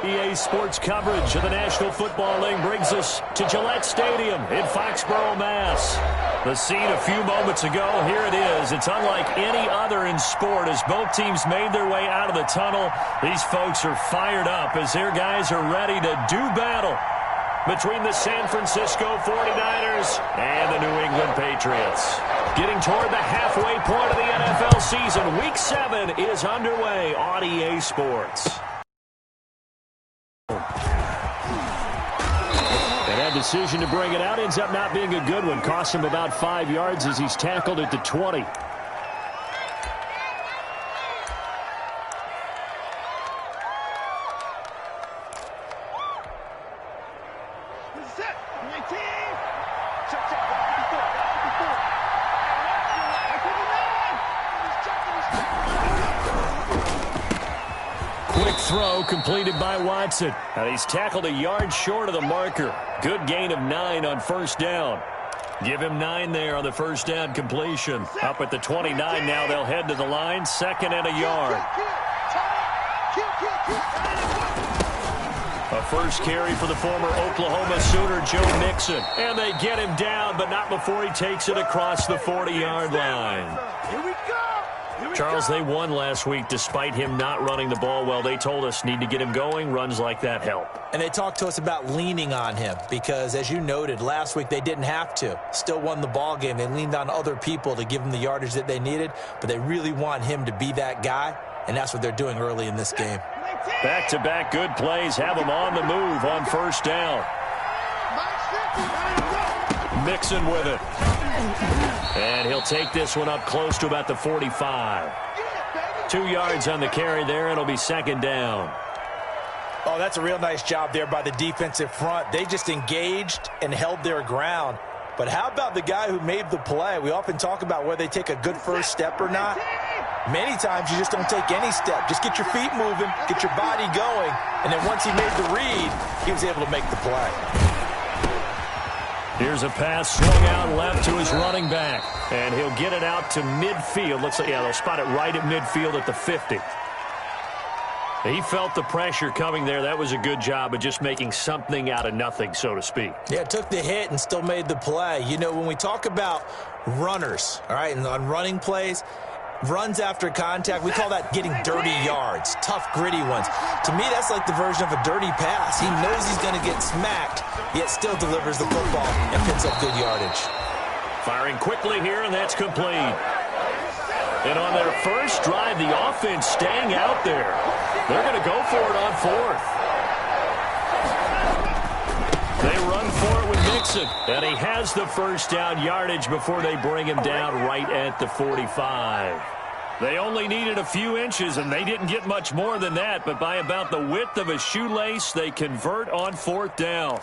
EA Sports coverage of the National Football League brings us to Gillette Stadium in Foxborough, Mass. The scene a few moments ago, here it is. It's unlike any other in sport as both teams made their way out of the tunnel. These folks are fired up as their guys are ready to do battle between the San Francisco 49ers and the New England Patriots. Getting toward the halfway point of the NFL season, Week 7 is underway on EA Sports. And that decision to bring it out ends up not being a good one. Cost him about 5 yards as he's tackled at the 20. Throw completed by Watson. And he's tackled a yard short of the marker. Good gain of 9 on first down. Give him 9 there on the first down completion. Up at the 29 now, they'll head to the line. 2nd and a yard. A first carry for the former Oklahoma Sooner, Joe Mixon. And they get him down, but not before he takes it across the 40-yard line. Here we go. Charles, they won last week despite him not running the ball well. They told us need to get him going. Runs like that help. And they talked to us about leaning on him because, as you noted, last week they didn't have to. Still won the ball game. They leaned on other people to give them the yardage that they needed, but they really want him to be that guy, and that's what they're doing early in this game. Back-to-back good plays have him on the move on first down. Mixon with it. And he'll take this one up close to about the 45. 2 yards on the carry there. It'll be 2nd down. Oh, that's a real nice job there by the defensive front. They just engaged and held their ground. But how about the guy who made the play? We often talk about whether they take a good first step or not. Many times you just don't take any step. Just get your feet moving, get your body going, and then once he made the read, he was able to make the play. Here's a pass swung out left to his running back. And he'll get it out to midfield. Looks like, yeah, they'll spot it right at midfield at the 50. He felt the pressure coming there. That was a good job of just making something out of nothing, so to speak. Yeah, took the hit and still made the play. You know, when we talk about runners, all right, and on running plays, runs after contact, we call that getting dirty yards, tough, gritty ones. To me, that's like the version of a dirty pass. He knows he's going to get smacked, yet still delivers the football and picks up good yardage. Firing quickly here, and that's complete. And on their first drive, the offense staying out there. They're going to go for it on 4th. They run for it with Mixon, and he has the first down yardage before they bring him down right at the 45. They only needed a few inches, and they didn't get much more than that, but by about the width of a shoelace, they convert on 4th down.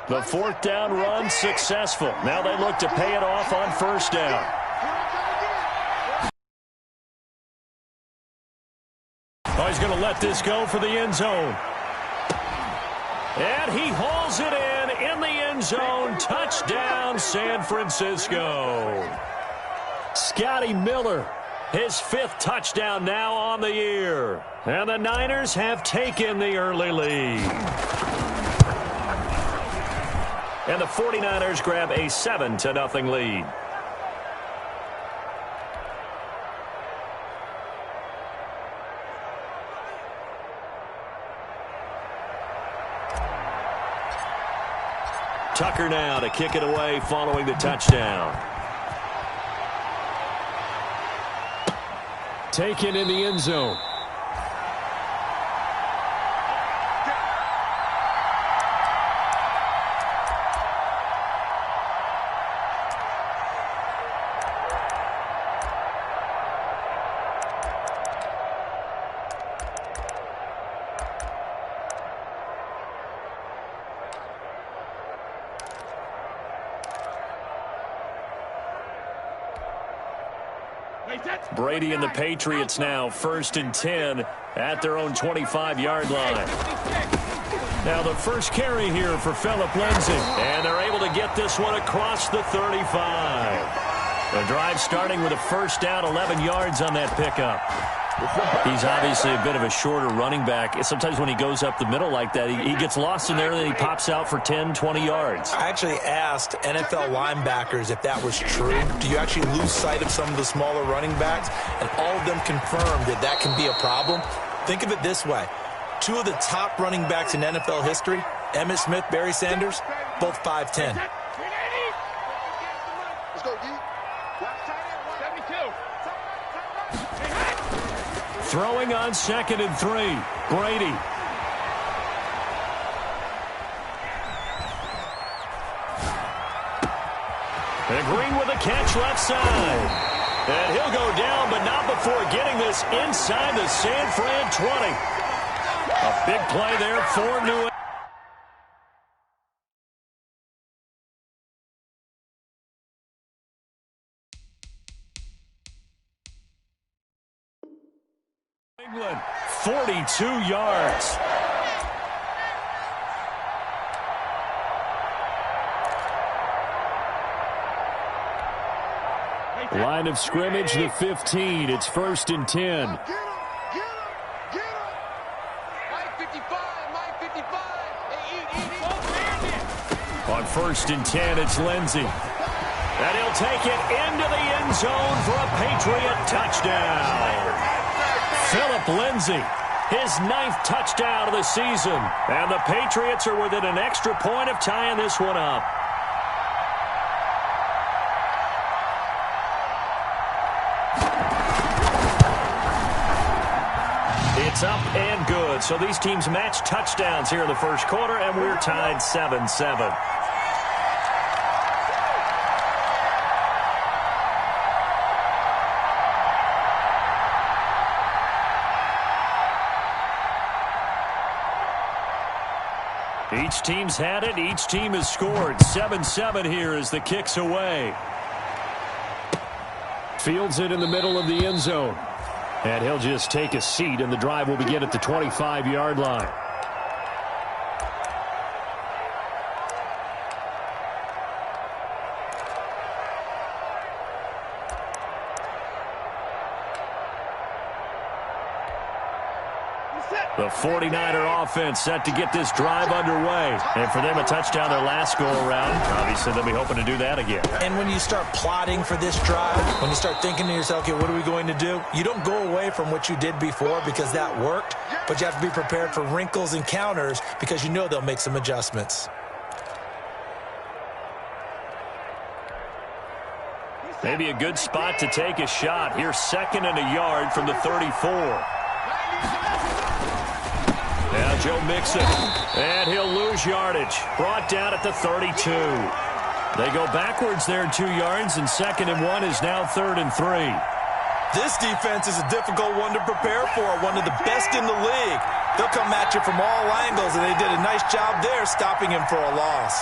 The 4th down run successful. Now they look to pay it off on first down. Oh, he's going to let this go for the end zone. And he hauls it in the end zone. Touchdown, San Francisco. Scotty Miller, his 5th touchdown now on the year. And the Niners have taken the early lead. And the 49ers grab a 7-0 lead. Tucker now to kick it away following the touchdown. Taken in the end zone. Brady and the Patriots now 1st and 10 at their own 25-yard line. Now the first carry here for Phillip Lindsay, and they're able to get this one across the 35. The drive starting with a first down, 11 yards on that pickup. He's obviously a bit of a shorter running back. Sometimes when he goes up the middle like that, he gets lost in there, and then he pops out for 10, 20 yards. I actually asked NFL linebackers if that was true. Do you actually lose sight of some of the smaller running backs? And all of them confirmed that that can be a problem. Think of it this way. Two of the top running backs in NFL history, Emmitt Smith, Barry Sanders, both 5'10". Throwing on 2nd and 3. Brady. And Green with a catch left side. And he'll go down, but not before getting this inside the San Fran 20. A big play there for New England. 42 yards. Line of scrimmage, the 15. It's 1st and 10. On 1st and 10, it's Lindsey. And he'll take it into the end zone for a Patriot touchdown. Philip Lindsey, his 9th touchdown of the season. And the Patriots are within an extra point of tying this one up. It's up and good. So these teams match touchdowns here in the first quarter, and we're tied 7-7. Each team's had it. Each team has scored. 7-7 here as the kick's away. Fields it in the middle of the end zone. And he'll just take a seat, and the drive will begin at the 25-yard line. The 49er offense set to get this drive underway. And for them, a touchdown their last go-around. Obviously, they'll be hoping to do that again. And when you start plotting for this drive, when you start thinking to yourself, okay, what are we going to do? You don't go away from what you did before because that worked, but you have to be prepared for wrinkles and counters because you know they'll make some adjustments. Maybe a good spot to take a shot. Here's 2nd and a yard from the 34. Now Joe Mixon, and he'll lose yardage. Brought down at the 32. They go backwards there 2 yards, and 2nd and 1 is now 3rd and 3. This defense is a difficult one to prepare for, one of the best in the league. They'll come at you from all angles, and they did a nice job there stopping him for a loss.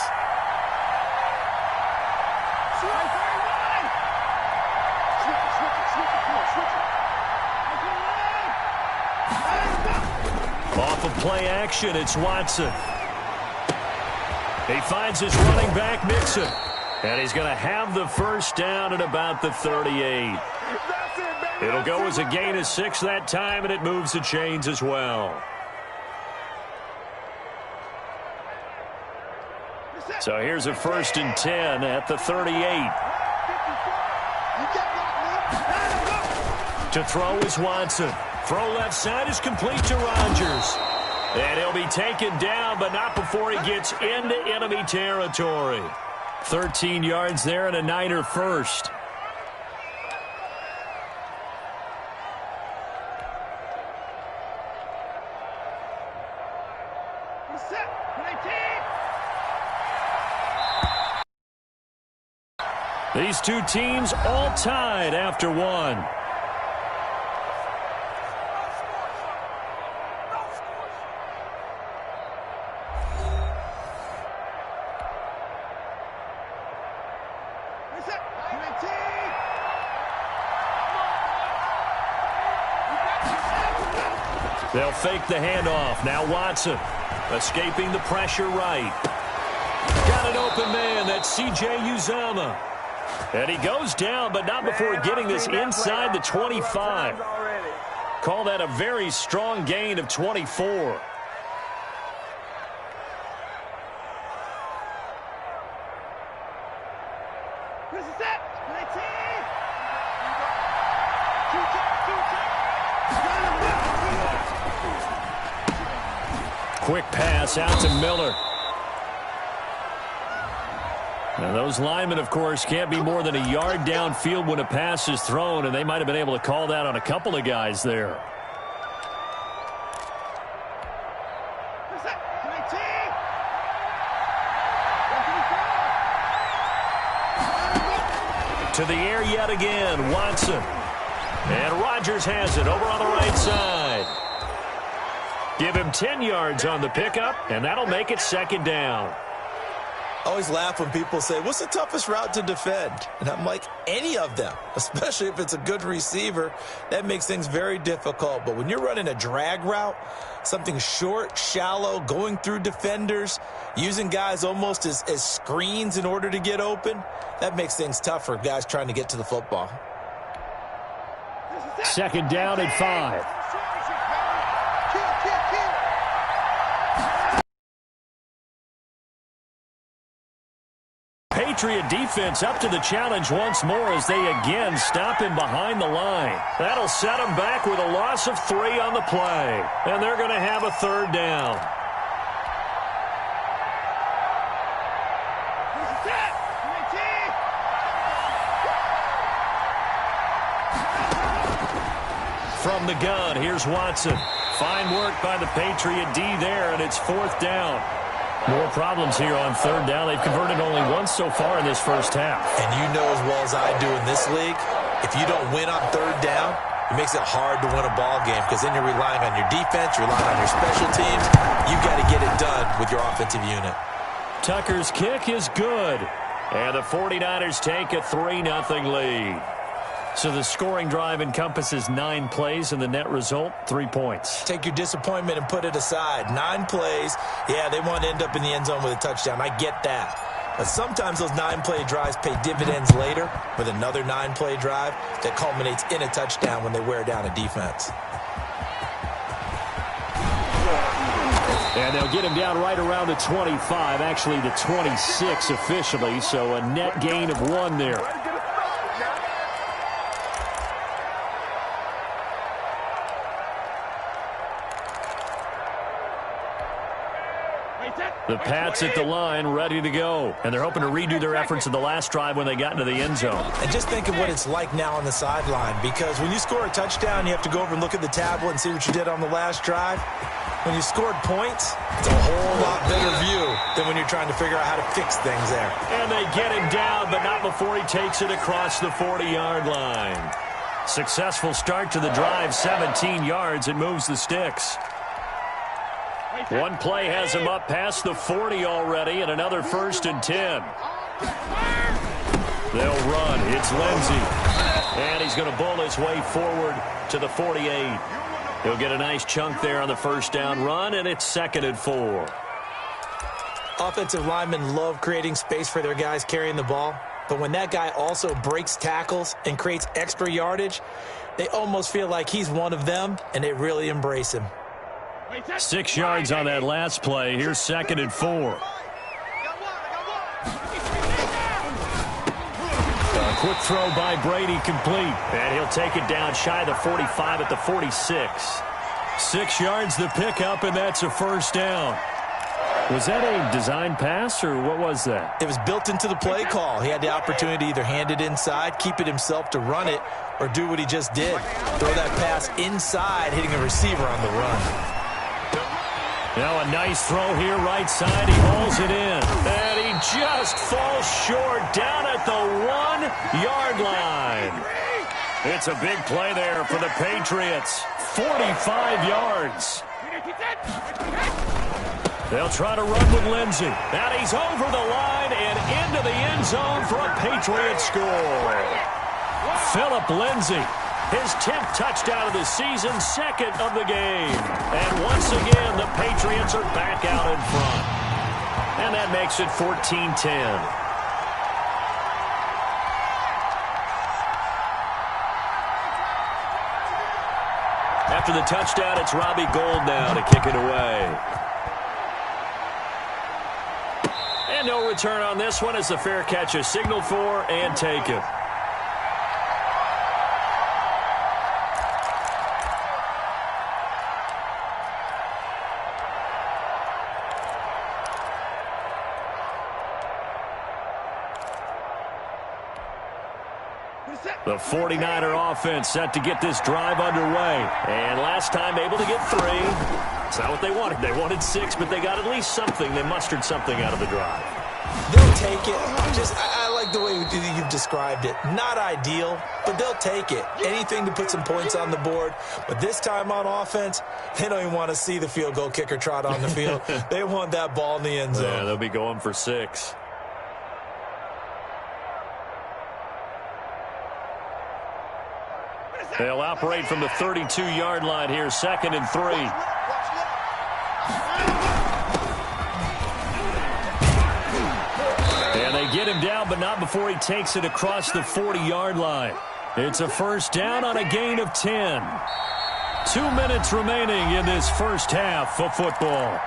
Off of play action, it's Watson. He finds his running back, Mixon. And he's going to have the first down at about the 38. It'll go as a gain of 6 that time, and it moves the chains as well. So here's a 1st and 10 at the 38. To throw is Watson. Throw left side is complete to Rodgers. And he'll be taken down, but not before he gets into enemy territory. 13 yards there and a Niner first. These two teams all tied after one. They'll fake the handoff. Now Watson escaping the pressure right. Got an open man. That's C.J. Uzomah. And he goes down, but not before getting this inside the 25. Call that a very strong gain of 24. Quick pass out to Miller. Now those linemen, of course, can't be more than a yard downfield when a pass is thrown, and they might have been able to call that on a couple of guys there. To the air yet again, Watson. And Rodgers has it over on the right side. Give him 10 yards on the pickup, and that'll make it second down. I always laugh when people say, what's the toughest route to defend? And I'm like, any of them, especially if it's a good receiver. That makes things very difficult. But when you're running a drag route, something short, shallow, going through defenders, using guys almost as screens in order to get open, that makes things tough for guys trying to get to the football. Second down and 5. Patriot defense up to the challenge once more as they again stop him behind the line. That'll set him back with a loss of 3 on the play. And they're going to have a third down. From the gun, here's Watson. Fine work by the Patriot D there, and it's fourth down. More problems here on third down. They've converted only once so far in this first half. And you know as well as I do in this league, if you don't win on third down, it makes it hard to win a ball game because then you're relying on your defense, you're relying on your special teams. You've got to get it done with your offensive unit. Tucker's kick is good. And the 49ers take a 3-0 lead. So the scoring drive encompasses 9 plays, and the net result, 3 points. Take your disappointment and put it aside. 9 plays, yeah, they want to end up in the end zone with a touchdown. I get that. But sometimes those 9-play drives pay dividends later with another 9-play drive that culminates in a touchdown when they wear down a defense. And they'll get him down right around the 25, actually the 26 officially, so a net gain of 1 there. The Pats at the line, ready to go. And they're hoping to redo their efforts in the last drive when they got into the end zone. And just think of what it's like now on the sideline, because when you score a touchdown, you have to go over and look at the tablet and see what you did on the last drive. When you scored points, it's a whole lot better view than when you're trying to figure out how to fix things there. And they get him down, but not before he takes it across the 40-yard line. Successful start to the drive, 17 yards. It moves the sticks. One play has him up past the 40 already, and another 1st and 10. They'll run. It's Lindsey. And he's going to bull his way forward to the 48. He'll get a nice chunk there on the first down run, and it's 2nd and 4. Offensive linemen love creating space for their guys carrying the ball, but when that guy also breaks tackles and creates extra yardage, they almost feel like he's one of them, and they really embrace him. 6 yards on that last play. Here's 2nd and 4. A quick throw by Brady complete. And he'll take it down shy of the 45 at the 46. 6 yards the pickup, and that's a first down. Was that a design pass, or what was that? It was built into the play call. He had the opportunity to either hand it inside, keep it himself to run it, or do what he just did. Throw that pass inside, hitting a receiver on the run. Now a nice throw here, right side. He hauls it in. And he just falls short down at the 1-yard line. It's a big play there for the Patriots. 45 yards. They'll try to run with Lindsey. And he's over the line and into the end zone for a Patriot score. Philip Lindsey. His 10th touchdown of the season, 2nd of the game. And once again, the Patriots are back out in front. And that makes it 14-10. At After the touchdown, it's Robbie Gould now to kick it away. And no return on this one as the fair catch is signaled for and taken. The 49er offense set to get this drive underway. And last time able to get 3. It's not what they wanted. They wanted 6, but they got at least something. They mustered something out of the drive. They'll take it. I like the way you've described it. Not ideal, but they'll take it. Anything to put some points on the board. But this time on offense, they don't even want to see the field goal kicker trot on the field. They want that ball in the end zone. Yeah, they'll be going for 6. They'll operate from the 32-yard line here, 2nd and 3. And they get him down, but not before he takes it across the 40-yard line. It's a first down on a gain of 10. 2 minutes remaining in this first half of football.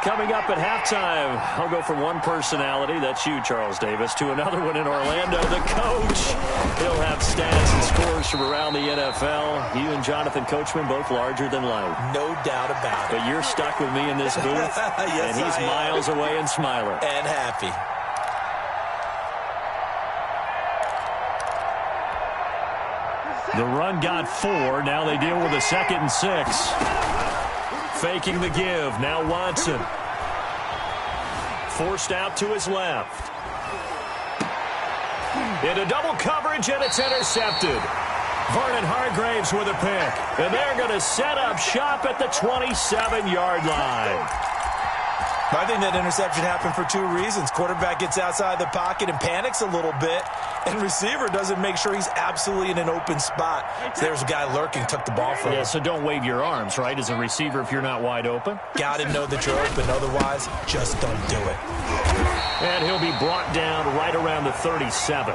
Coming up at halftime, I'll go from one personality, that's you, Charles Davis, to another one in Orlando, the coach. He'll have stats and scores from around the NFL. You and Jonathan Coachman, both larger than life. No doubt about it. But you're stuck with me in this booth, yes, and he's miles away and smiling. And happy. The run got 4. Now they deal with a 2nd and 6. Faking the give. Now Watson. Forced out to his left. Into double coverage, and it's intercepted. Vernon Hargraves with a pick. And they're going to set up shop at the 27-yard line. I think that interception happened for 2 reasons. Quarterback gets outside the pocket and panics a little bit, and receiver doesn't make sure he's absolutely in an open spot. So there's a guy lurking, took the ball from him. Yeah, so don't wave your arms, right, as a receiver if you're not wide open. Got to know that you're open. Otherwise, just don't do it. And he'll be brought down right around the 37.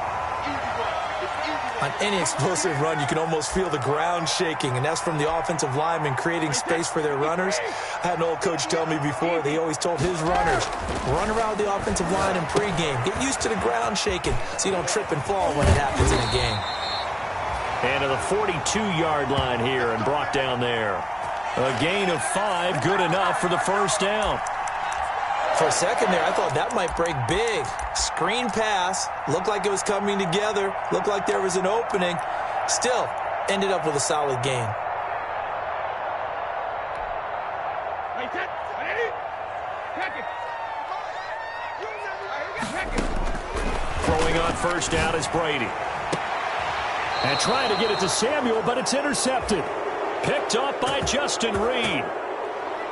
On any explosive run, you can almost feel the ground shaking, and that's from the offensive linemen creating space for their runners. I had an old coach tell me before, they always told his runners, run around the offensive line in pregame. Get used to the ground shaking so you don't trip and fall when it happens in a game. And to the 42-yard line here and brought down there. A gain of 5, good enough for the first down. For a second there, I thought that might break big. Screen pass. Looked like it was coming together. Looked like there was an opening. Still, ended up with a solid gain. Throwing on first down is Brady. And trying to get it to Samuel, but it's intercepted. Picked up by Justin Reed.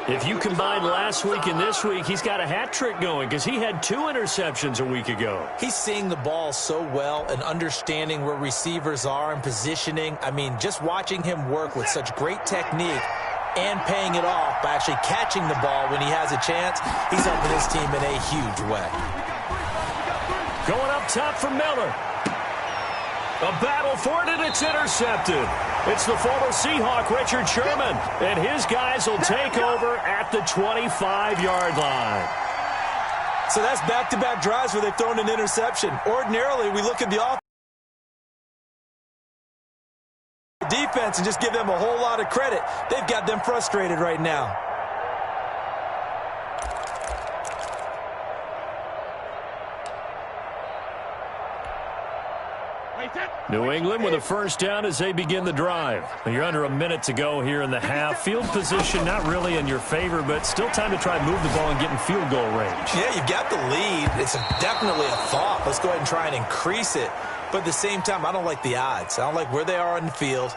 If you combine last week and this week, he's got a hat trick going because he had 2 interceptions a week ago. He's seeing the ball so well and understanding where receivers are and positioning. I mean, just watching him work with such great technique and paying it off by actually catching the ball when he has a chance, he's helping his team in a huge way. Going up top for Miller. A battle for it, and it's intercepted. It's the former Seahawk, Richard Sherman, and his guys will take over at the 25-yard line. So that's back-to-back drives where they've thrown an interception. Ordinarily, we look at the defense and just give them a whole lot of credit. They've got them frustrated right now. New England with a first down as they begin the drive. You're under a minute to go here in the half. Field position not really in your favor, but still time to try and move the ball and get in field goal range. Yeah, you've got the lead. It's definitely a thought. Let's go ahead and try and increase it. But at the same time, I don't like the odds. I don't like where they are on the field.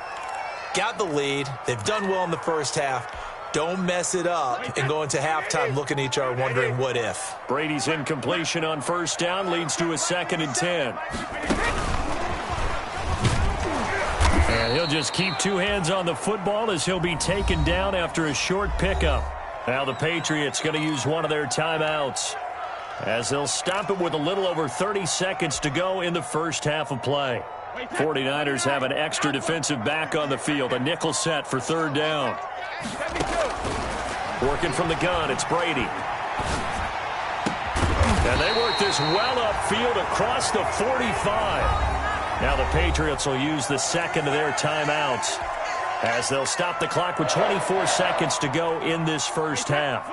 Got the lead. They've done well in the first half. Don't mess it up and go into halftime looking at each other wondering what if. Brady's incompletion on first down leads to a 2nd and 10. And he'll just keep 2 hands on the football as he'll be taken down after a short pickup. Now the Patriots going to use one of their timeouts as they'll stop it with a little over 30 seconds to go in the first half of play. 49ers have an extra defensive back on the field. A nickel set for third down. Working from the gun, it's Brady. And they work this well upfield across the 45. Now the Patriots will use the second of their timeouts as they'll stop the clock with 24 seconds to go in this first half.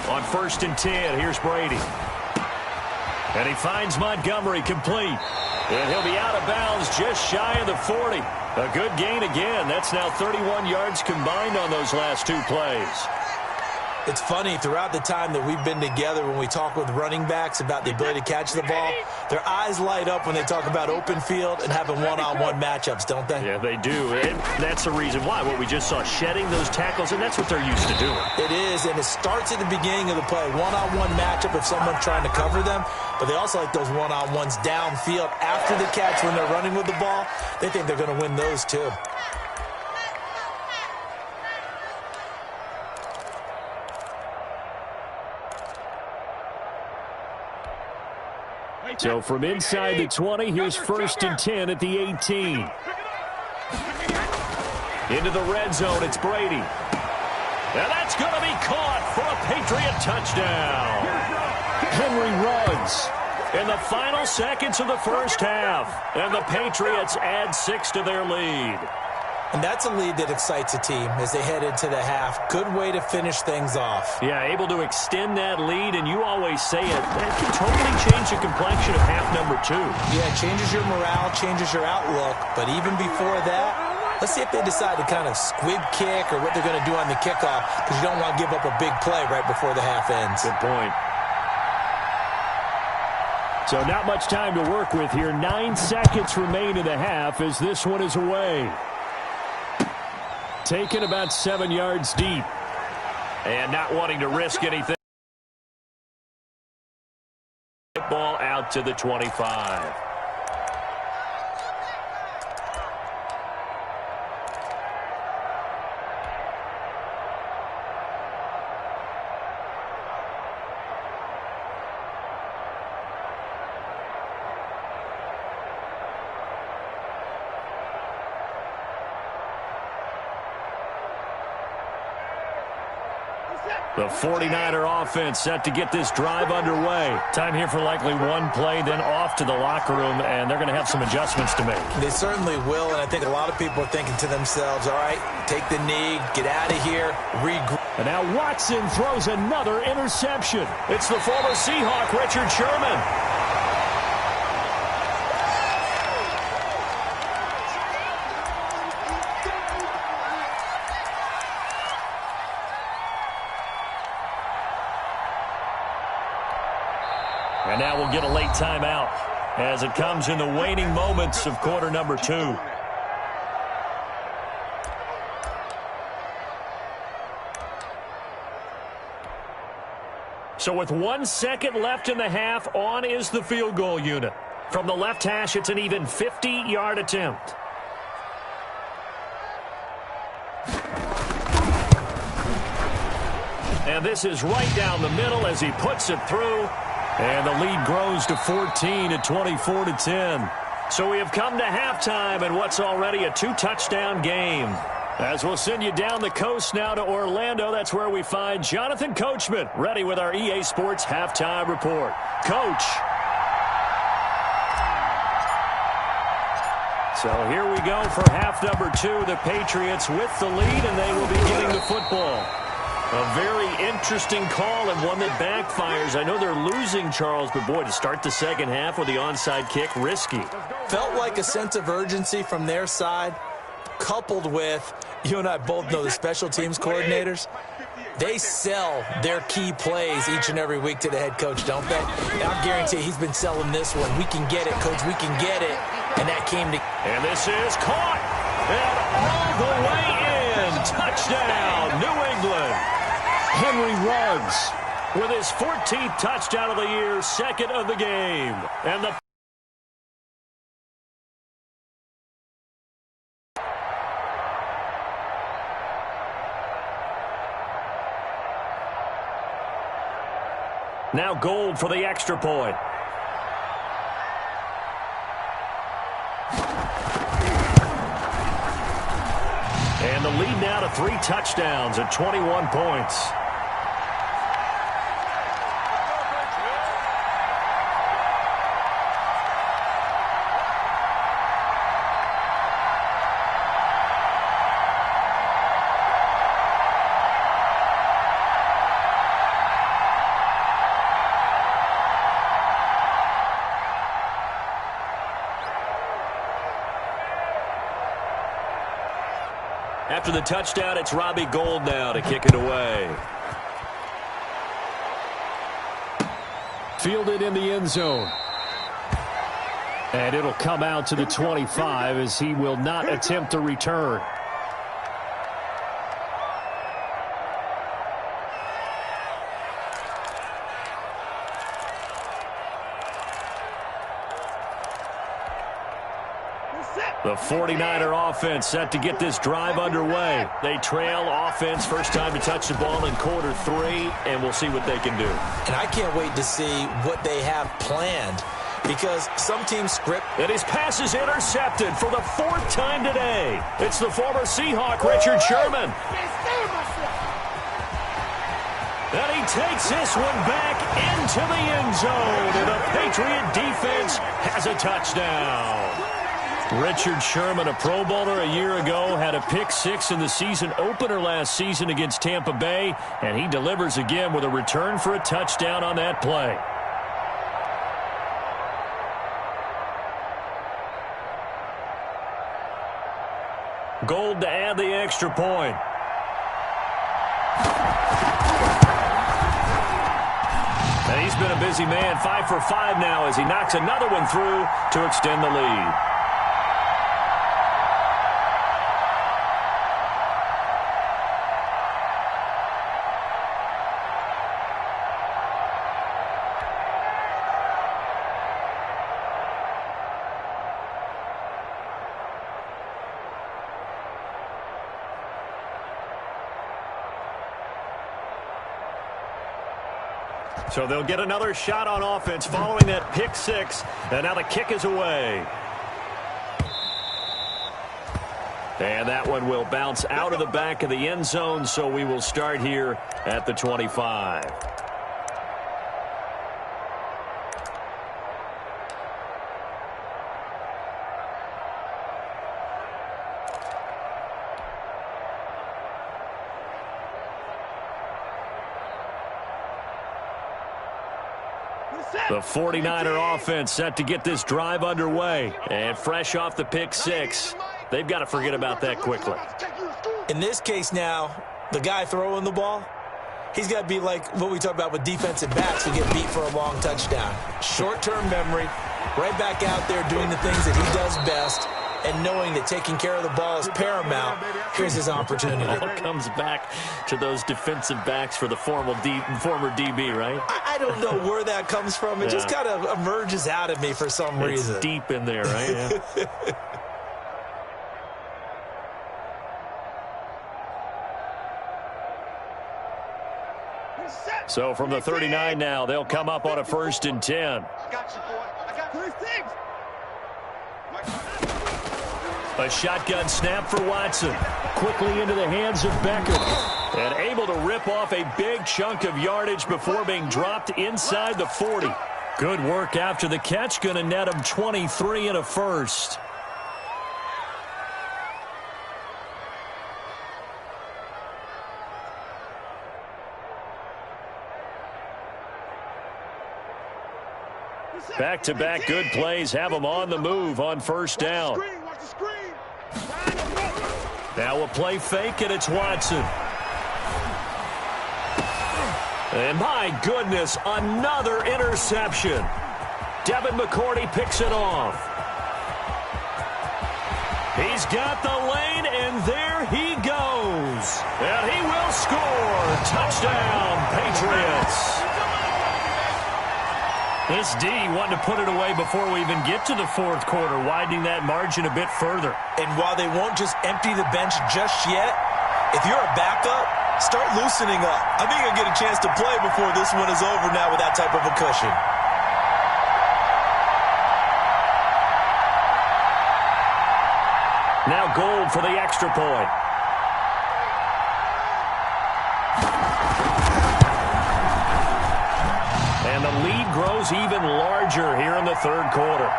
On 1st and 10, here's Brady. And he finds Montgomery complete. And he'll be out of bounds just shy of the 40. A good gain again. That's now 31 yards combined on those last two plays. It's funny, throughout the time that we've been together, when we talk with running backs about the ability to catch the ball, their eyes light up when they talk about open field and having one-on-one matchups, don't they? Yeah, they do. And that's the reason why. What we just saw, shedding those tackles, and that's what they're used to doing. It is, and it starts at the beginning of the play. One-on-one matchup if someone's trying to cover them, but they also like those one-on-ones downfield after the catch when they're running with the ball. They think they're going to win those too. So from inside the 20, here's 1st and 10 at the 18. Into the red zone, it's Brady. And that's going to be caught for a Patriot touchdown. Henry Ruggs in the final seconds of the first half. And the Patriots add 6 to their lead. And that's a lead that excites a team as they head into the half. Good way to finish things off. Yeah, able to extend that lead, and you always say it, that can totally change the complexion of half number 2. Yeah, it changes your morale, changes your outlook. But even before that, let's see if they decide to kind of squib kick or what they're going to do on the kickoff, because you don't want to give up a big play right before the half ends. Good point. So not much time to work with here. 9 seconds remain in the half as this one is away. Taken about 7 yards deep. And not wanting to risk anything. Ball out to the 25. The 49er offense set to get this drive underway. Time here for likely one play, then off to the locker room, and they're going to have some adjustments to make. They certainly will, and I think a lot of people are thinking to themselves, all right, take the knee, get out of here, regroup. And now Watson throws another interception. It's the former Seahawk, Richard Sherman. And now we'll get a late timeout as it comes in the waning moments of quarter number 2. So with 1 second left in the half, on is the field goal unit. From the left hash, it's an even 50-yard attempt. And this is right down the middle as he puts it through. And the lead grows to 14 at 24-10. So we have come to halftime in what's already a 2-touchdown game. As we'll send you down the coast now to Orlando, that's where we find Jonathan Coachman, ready with our EA Sports Halftime Report. Coach. So here we go for half number 2. The Patriots with the lead, and they will be getting the football. A very interesting call and one that backfires. I know they're losing, Charles, but boy, to start the second half with the onside kick, risky. Felt like a sense of urgency from their side, coupled with, you and I both know the special teams coordinators, they sell their key plays each and every week to the head coach, don't they? And I guarantee he's been selling this one. We can get it, coach, we can get it. And that came to... And this is caught. And all the way in. Touchdown, New England. Henry Ruggs with his 14th touchdown of the year, second of the game. And the Now Gold for the extra point. And the lead now to 3 touchdowns at 21 points. After the touchdown, it's Robbie Gould now to kick it away. Fielded in the end zone. And it'll come out to the 25 as he will not attempt to return. The 49er offense set to get this drive underway. They trail offense, first time to touch the ball in quarter 3, and we'll see what they can do. And I can't wait to see what they have planned, because some teams script. And his pass is intercepted for the 4th time today. It's the former Seahawk, Richard Sherman. And he takes this one back into the end zone, and the Patriot defense has a touchdown. Richard Sherman, a Pro Bowler a year ago, had a pick-6 in the season opener last season against Tampa Bay, and he delivers again with a return for a touchdown on that play. Gold to add the extra point. And he's been a busy man, 5 for 5 now as he knocks another one through to extend the lead. So they'll get another shot on offense following that pick-6, and now the kick is away. And that one will bounce out of the back of the end zone, so we will start here at the 25. The 49er offense set to get this drive underway. And fresh off the pick-6, they've got to forget about that quickly. In this case now, the guy throwing the ball, he's got to be like what we talk about with defensive backs who get beat for a long touchdown. Short-term memory, right back out there doing the things that he does best, and knowing that taking care of the ball is paramount. Here's his opportunity. It all comes back to those defensive backs for the former DB, right? I don't know where that comes from. It just kind of emerges out of me for some reason. It's deep in there, right? Yeah. So from the 39 now, they'll come up on a 1st and 10. I got you, boy. I got you. A shotgun snap for Watson. Quickly into the hands of Beckham. And able to rip off a big chunk of yardage before being dropped inside the 40. Good work after the catch. Going to net him 23 and a first. Back-to-back good plays have them on the move on 1st down. Now a play fake, and it's Watson. And my goodness, another interception. Devin McCourty picks it off. He's got the lane, and there he goes. And he will score. Touchdown, Patriots. This D wanted to put it away before we even get to the 4th quarter, widening that margin a bit further. And while they won't just empty the bench just yet, if you're a backup, Start loosening up. I think he'll get a chance to play before this one is over now with that type of a cushion. Now Gold for the extra point. And the lead grows even larger here in the third quarter.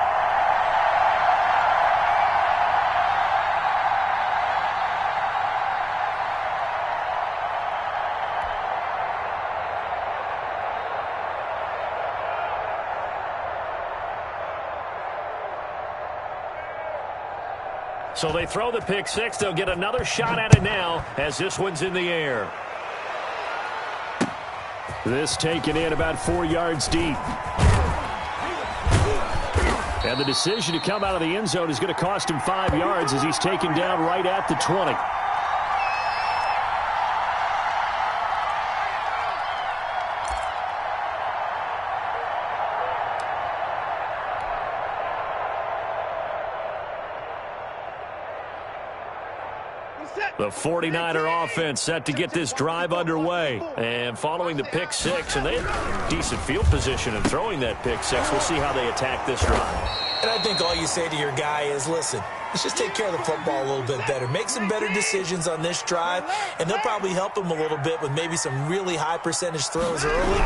So they throw the pick six. They'll get another shot at it now as this one's in the air. This taken in about 4 yards deep. And the decision to come out of the end zone is going to cost him 5 yards as he's taken down right at the 20. The 49er offense set to get this drive underway. And following the pick six, and they had decent field position in throwing that pick six. We'll see how they attack this drive. And I think all you say to your guy is, listen, let's just take care of the football a little bit better. Make some better decisions on this drive, and they'll probably help him a little bit with maybe some really high percentage throws early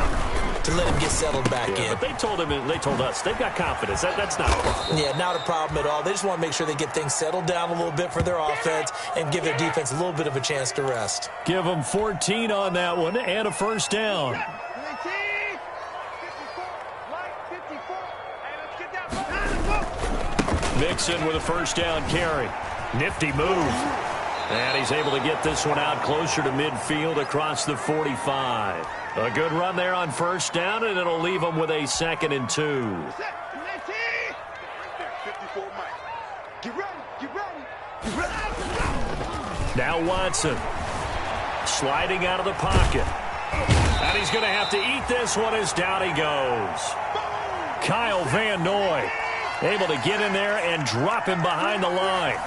to let him get settled back in. But they told him, and they told us, they've got confidence. That's not a problem. Yeah, not a problem at all. They just want to make sure they get things settled down a little bit for their offense and give their defense a little bit of a chance to rest. Give them 14 on that one and a first down. Mixon with a first down carry. Nifty move. And he's able to get this one out closer to midfield across the 45. A good run there on first down, and it'll leave them with a 2nd and 2. Now Watson. Sliding out of the pocket. And he's going to have to eat this one as down he goes. Kyle Van Noy able to get in there and drop him behind the line.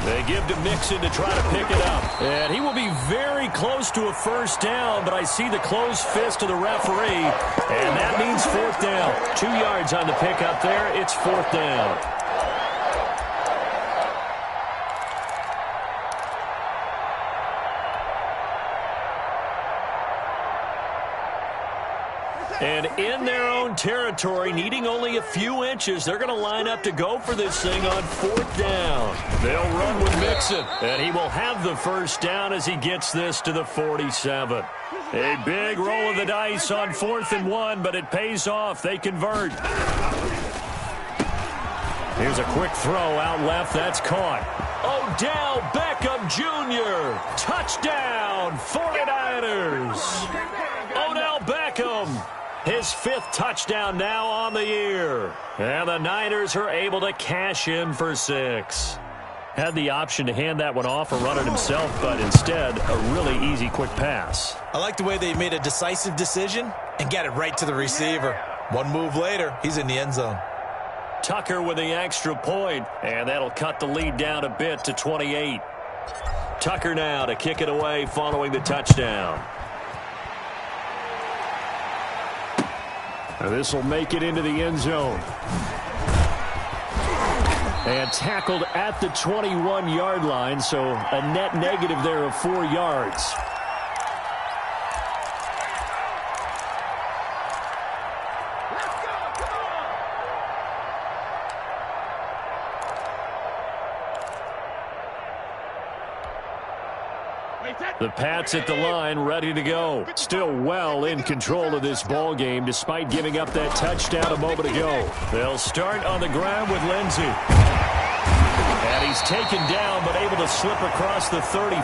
They give to Mixon to try to pick it up. And he will be very close to a first down, but I see the closed fist of the referee, and that means 4th down. 2 yards on the pickup there. It's 4th down. And in their own territory, needing only a few inches, they're going to line up to go for this thing on 4th down. They'll run with Mixon, and he will have the first down as he gets this to the 47. A big roll of the dice on 4th and 1, but it pays off. They convert. Here's a quick throw out left. That's caught. Odell Beckham Jr. Touchdown, 49ers. Odell Beckham. His 5th touchdown now on the year. And the Niners are able to cash in for 6. Had the option to hand that one off or run it himself, but instead, a really easy, quick pass. I like the way they made a decisive decision and got it right to the receiver. One move later, he's in the end zone. Tucker with the extra point, and that'll cut the lead down a bit to 28. Tucker now to kick it away following the touchdown. This will make it into the end zone. And tackled at the 21-yard line, so a net negative there of 4 yards. The Pats at the line, ready to go. Still well in control of this ball game, despite giving up that touchdown a moment ago. They'll start on the ground with Lindsey. And he's taken down, but able to slip across the 35.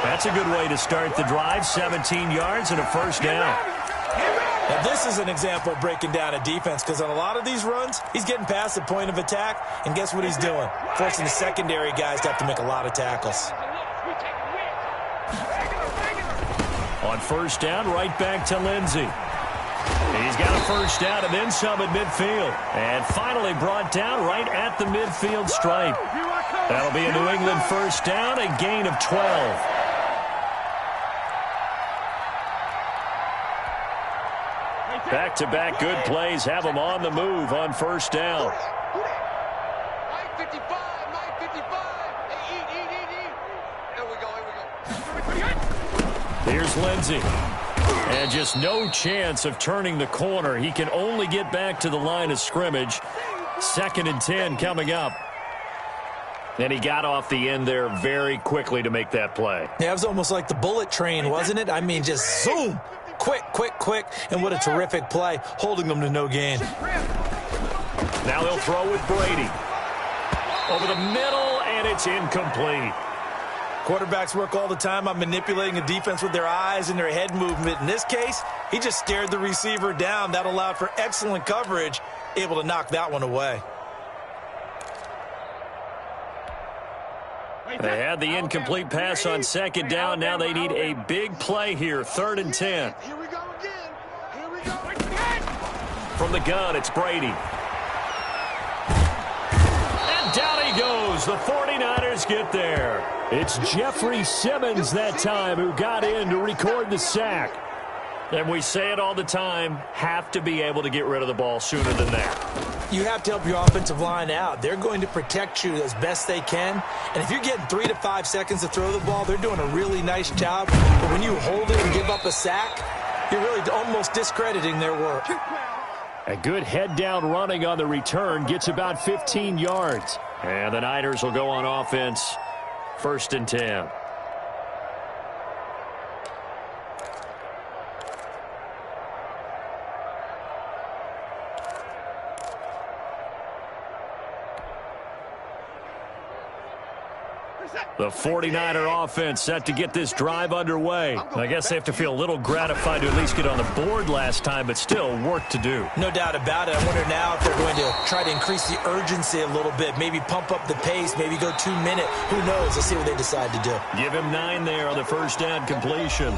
That's a good way to start the drive. 17 yards and a first down. Now, this is an example of breaking down a defense, because on a lot of these runs, he's getting past the point of attack, and guess what he's doing? Forcing the secondary guys to have to make a lot of tackles. On first down, right back to Lindsey. He's got a first down and then some at midfield. And finally brought down right at the midfield stripe. That'll be a New England first down, a gain of 12. Back-to-back good plays have them on the move on first down. Here's Lindsey. And just no chance of turning the corner. He can only get back to the line of scrimmage. 2nd and 10 coming up. And he got off the end there very quickly to make that play. Yeah, it was almost like the bullet train, wasn't it? I mean, just zoom. Quick, quick, quick. And what a terrific play, holding them to no gain. Now they'll throw with Brady. Over the middle, and it's incomplete. Quarterbacks work all the time on manipulating a defense with their eyes and their head movement. In this case, he just stared the receiver down. That allowed for excellent coverage, able to knock that one away. They had the incomplete pass on 2nd down. Now they need a big play here. 3rd and 10. Here we go again. Here we go. From the gun, it's Brady. And down he goes. The 49ers get there. It's Jeffrey Simmons that time who got in to record the sack. And we say it all the time, have to be able to get rid of the ball sooner than that. You have to help your offensive line out. They're going to protect you as best they can. And if you're getting 3 to 5 seconds to throw the ball, they're doing a really nice job. But when you hold it and give up a sack, you're really almost discrediting their work. A good head-down running on the return gets about 15 yards. And the Niners will go on offense. 1st and 10. The 49er offense set to get this drive underway. I guess they have to feel a little gratified to at least get on the board last time, but still work to do. No doubt about it. I wonder now if they're going to try to increase the urgency a little bit, maybe pump up the pace, maybe go 2-minute. Who knows? Let's see what they decide to do. Give him 9 there on the first down completion.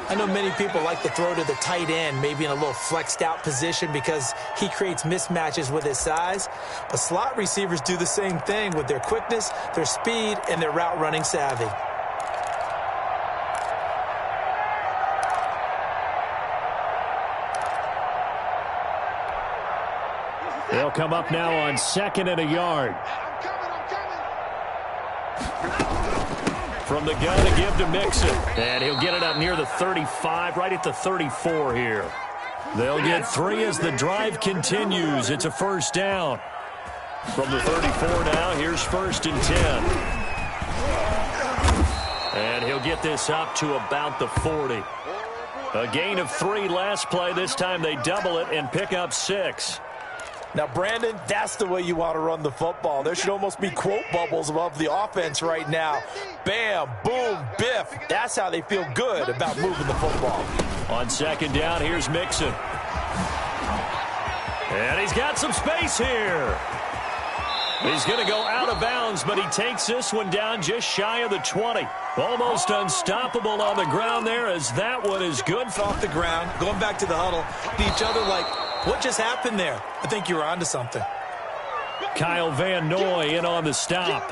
I know many people like to throw to the tight end, maybe in a little flexed out position because he creates mismatches with his size. But slot receivers do the same thing with their quickness, their speed, and their route running savvy. They'll come up now on 2nd and a yard. From the gun to give to Mixon. And he'll get it up near the 35, right at the 34 here. They'll get 3 as the drive continues. It's a first down. From the 34 now, here's 1st and 10. And he'll get this up to about the 40. A gain of 3 last play. This time they double it and pick up 6. Now, Brandon, that's the way you want to run the football. There should almost be quote bubbles above the offense right now. Bam, boom, biff. That's how they feel good about moving the football. On 2nd down, here's Mixon. And he's got some space here. He's going to go out of bounds, but he takes this one down just shy of the 20. Almost unstoppable on the ground there as that one is good. Off the ground, going back to the huddle, to each other like, what just happened there? I think you were onto something. Kyle Van Noy in on the stop.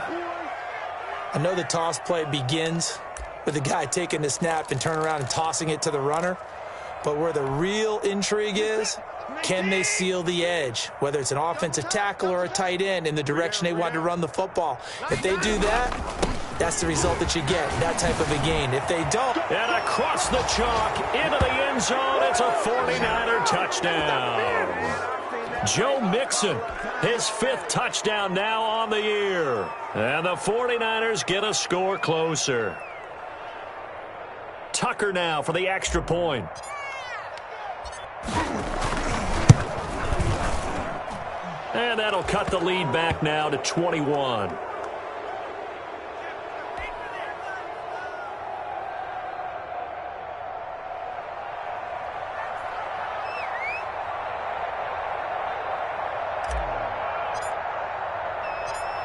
I know the toss play begins with the guy taking the snap and turning around and tossing it to the runner. But where the real intrigue is, can they seal the edge? Whether it's an offensive tackle or a tight end in the direction they want to run the football. If they do that, that's the result that you get, that type of a gain. If they don't. And across the chalk, into the end zone, it's a 49er touchdown. Joe Mixon, his 5th touchdown now on the year. And the 49ers get a score closer. Tucker now for the extra point. And that'll cut the lead back now to 21.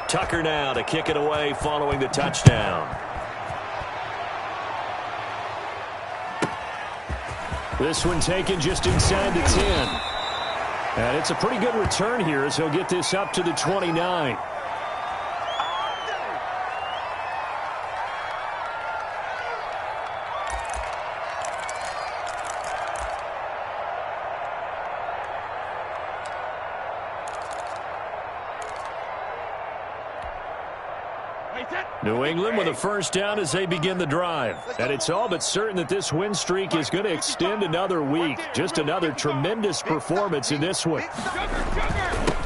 Tucker now to kick it away following the touchdown. This one taken just inside the 10. And it's a pretty good return here as he'll get this up to the 29. New England with a first down as they begin the drive. And it's all but certain that this win streak is going to extend another week. Just another tremendous performance in this one.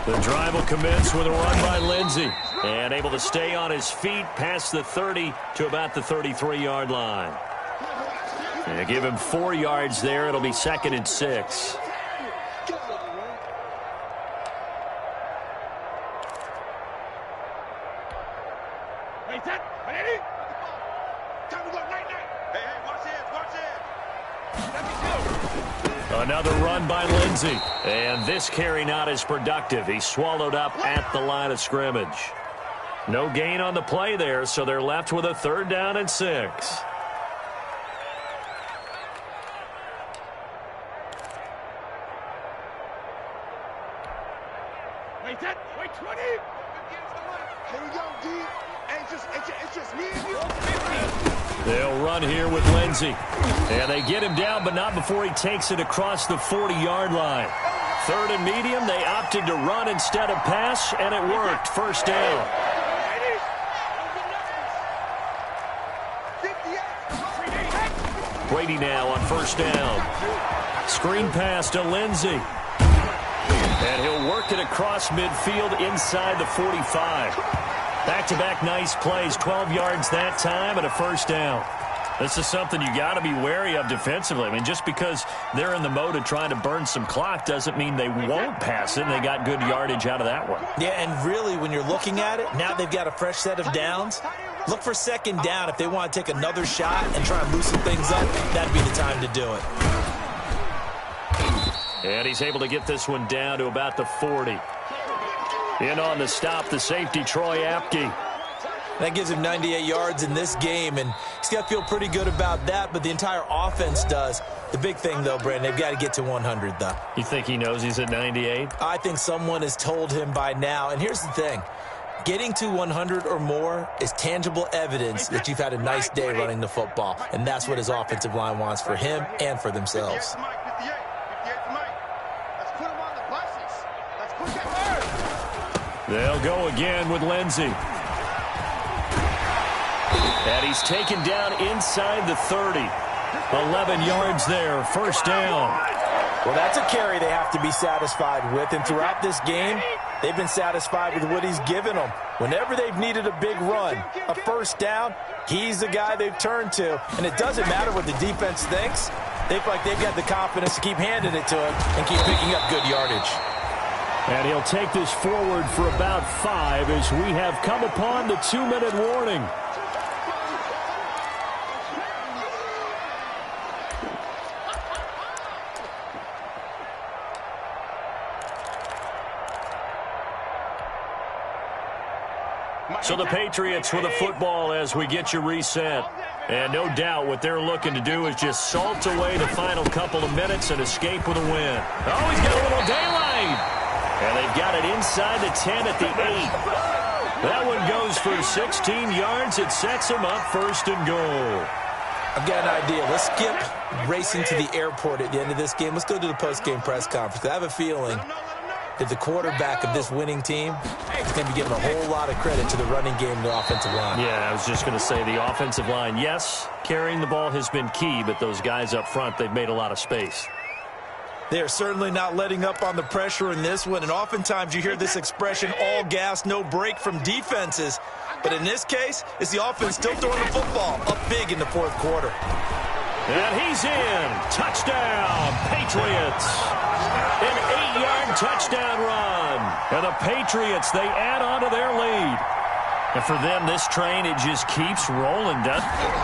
The drive will commence with a run by Lindsey. And able to stay on his feet past the 30 to about the 33-yard line. And give him 4 yards there. It'll be 2nd and 6. Another run by Lindsey. And this carry not as productive. He's swallowed up at the line of scrimmage. No gain on the play there, so they're left with a 3rd down and 6. Wait 20. Here we go, D. It's just me and you. They'll run here with Lindsey. And they get him down, but not before he takes it across the 40-yard line. 3rd and medium, they opted to run instead of pass, and it worked. First down. Brady now on first down. Screen pass to Lindsey. And he'll work it across midfield inside the 45. Back-to-back nice plays, 12 yards that time and a first down. This is something you got to be wary of defensively. I mean, just because they're in the mode of trying to burn some clock doesn't mean they won't pass it, and they got good yardage out of that one. Yeah, and really, when you're looking at it, now they've got a fresh set of downs. Look for 2nd down if they want to take another shot and try and loosen things up. That'd be the time to do it. And he's able to get this one down to about the 40. In on the stop, the safety, Troy Apke. That gives him 98 yards in this game, and he's got to feel pretty good about that, but the entire offense does. The big thing, though, Brandon, they've got to get to 100, though. You think he knows he's at 98? I think someone has told him by now, and here's the thing. Getting to 100 or more is tangible evidence that you've had a nice day running the football, and that's what his offensive line wants for him and for themselves. They'll go again with Lindsey. And he's taken down inside the 30. 11 yards there, first down. Well, that's a carry they have to be satisfied with, and throughout this game, they've been satisfied with what he's given them. Whenever they've needed a big run, a first down, he's the guy they've turned to. And it doesn't matter what the defense thinks. They feel like they've got the confidence to keep handing it to him and keep picking up good yardage. And he'll take this forward for about 5 as we have come upon the 2-minute warning. So the Patriots with a football as we get you reset. And no doubt what they're looking to do is just salt away the final couple of minutes and escape with a win. Oh, he's got a little daylight. And they've got it inside the 10 at the 8. That one goes for 16 yards. It sets them up 1st and goal. I've got an idea. Let's skip racing to the airport at the end of this game. Let's go to the post-game press conference. I have a feeling that the quarterback of this winning team is going to be giving a whole lot of credit to the running game and the offensive line. Yeah, I was just going to say the offensive line, yes, carrying the ball has been key, but those guys up front, they've made a lot of space. They are certainly not letting up on the pressure in this one, and oftentimes you hear this expression, all gas, no break from defenses. But in this case, it's the offense still throwing the football up big in the 4th quarter. And he's in. Touchdown, Patriots. An 8-yard touchdown run. And the Patriots, they add on to their lead. And for them, this train, it just keeps rolling, doesn't it?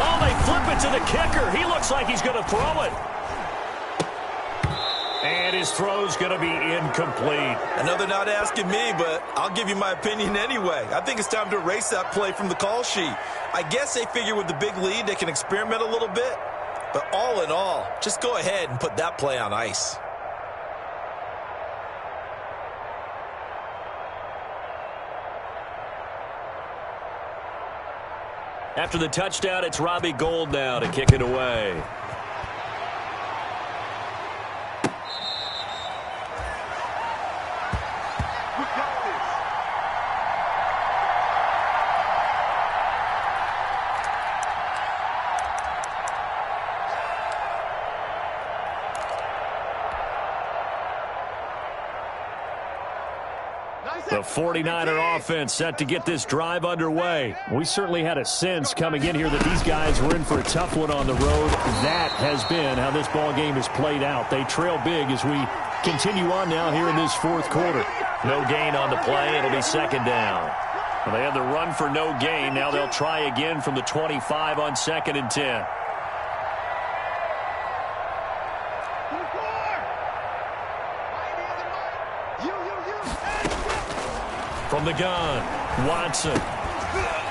Oh, they flip it to the kicker. He looks like he's going to throw it. And his throw's going to be incomplete. I know they're not asking me, but I'll give you my opinion anyway. I think it's time to erase that play from the call sheet. I guess they figure with the big lead they can experiment a little bit. But all in all, just go ahead and put that play on ice. After the touchdown, it's Robbie Gould now to kick it away. The 49er offense set to get this drive underway. We certainly had a sense coming in here that these guys were in for a tough one on the road. That has been how this ball game has played out. They trail big as we continue on now here in this fourth quarter. No gain on the play. It'll be second down. Well, they had the run for no gain. Now they'll try again from the 25 on 2nd and 10. From the gun, Watson.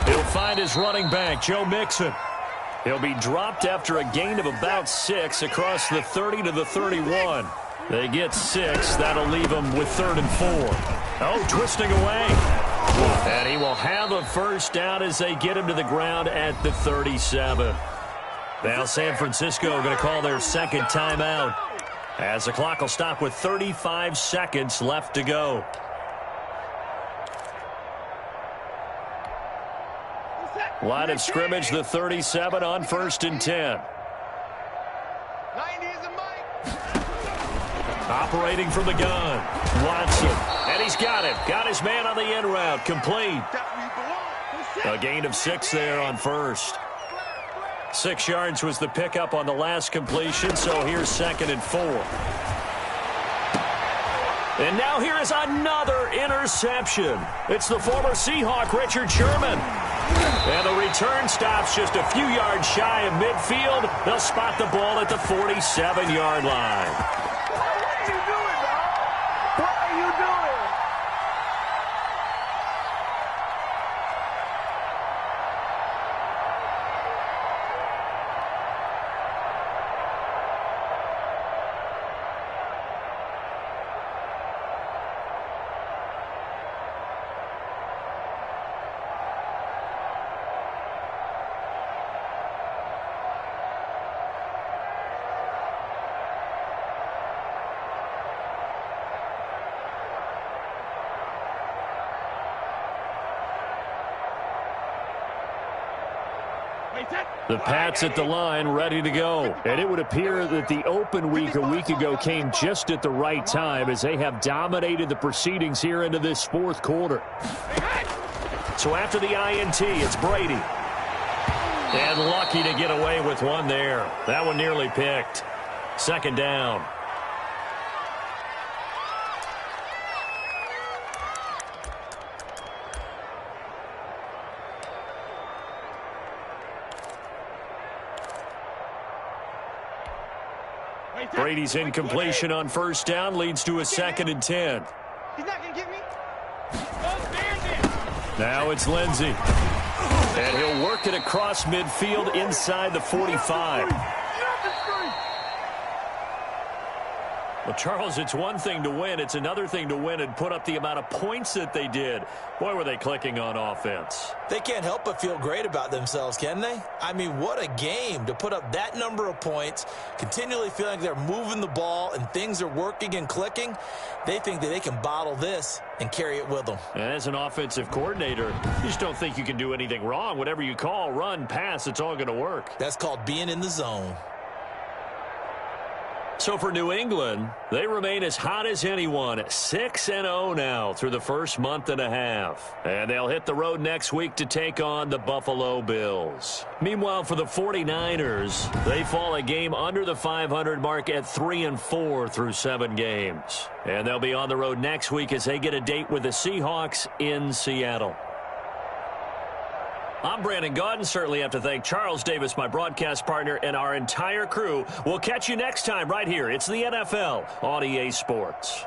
He'll find his running back, Joe Mixon. He'll be dropped after a gain of about 6 across the 30 to the 31. They get 6. That'll leave them with 3rd and 4. Oh, twisting away. And he will have a first down as they get him to the ground at the 37. Now San Francisco going to call their second timeout as the clock will stop with 35 seconds left to go. Line of scrimmage, the 37 on 1st and 10. Operating from the gun, Watson. And he's got him. Got his man on the end route. Complete. A gain of 6 there on first. 6 yards was the pickup on the last completion, so here's 2nd and 4. And now here is another interception. It's the former Seahawk, Richard Sherman. And the return stops just a few yards shy of midfield. They'll spot the ball at the 47-yard line. What are you doing, dog? What are you doing? The Pats at the line, ready to go. And it would appear that the open week a week ago came just at the right time as they have dominated the proceedings here into this fourth quarter. So after the INT, it's Brady. And lucky to get away with one there. That one nearly picked. 2nd down. Brady's incompletion on 1st down leads to a 2nd and 10. He's not going to get me. Now it's Lindsey. And he'll work it across midfield inside the 45. Well, Charles, it's one thing to win. It's another thing to win and put up the amount of points that they did. Boy, were they clicking on offense. They can't help but feel great about themselves, can they? I mean, what a game to put up that number of points, continually feeling like they're moving the ball and things are working and clicking. They think that they can bottle this and carry it with them. And as an offensive coordinator, you just don't think you can do anything wrong. Whatever you call, run, pass, it's all going to work. That's called being in the zone. So for New England, they remain as hot as anyone, 6-0 now through the first month and a half. And they'll hit the road next week to take on the Buffalo Bills. Meanwhile, for the 49ers, they fall a game under the 500 mark at 3-4 through 7 games. And they'll be on the road next week as they get a date with the Seahawks in Seattle. I'm Brandon Gaudin. Certainly have to thank Charles Davis, my broadcast partner, and our entire crew. We'll catch you next time right here. It's the NFL on EA Sports.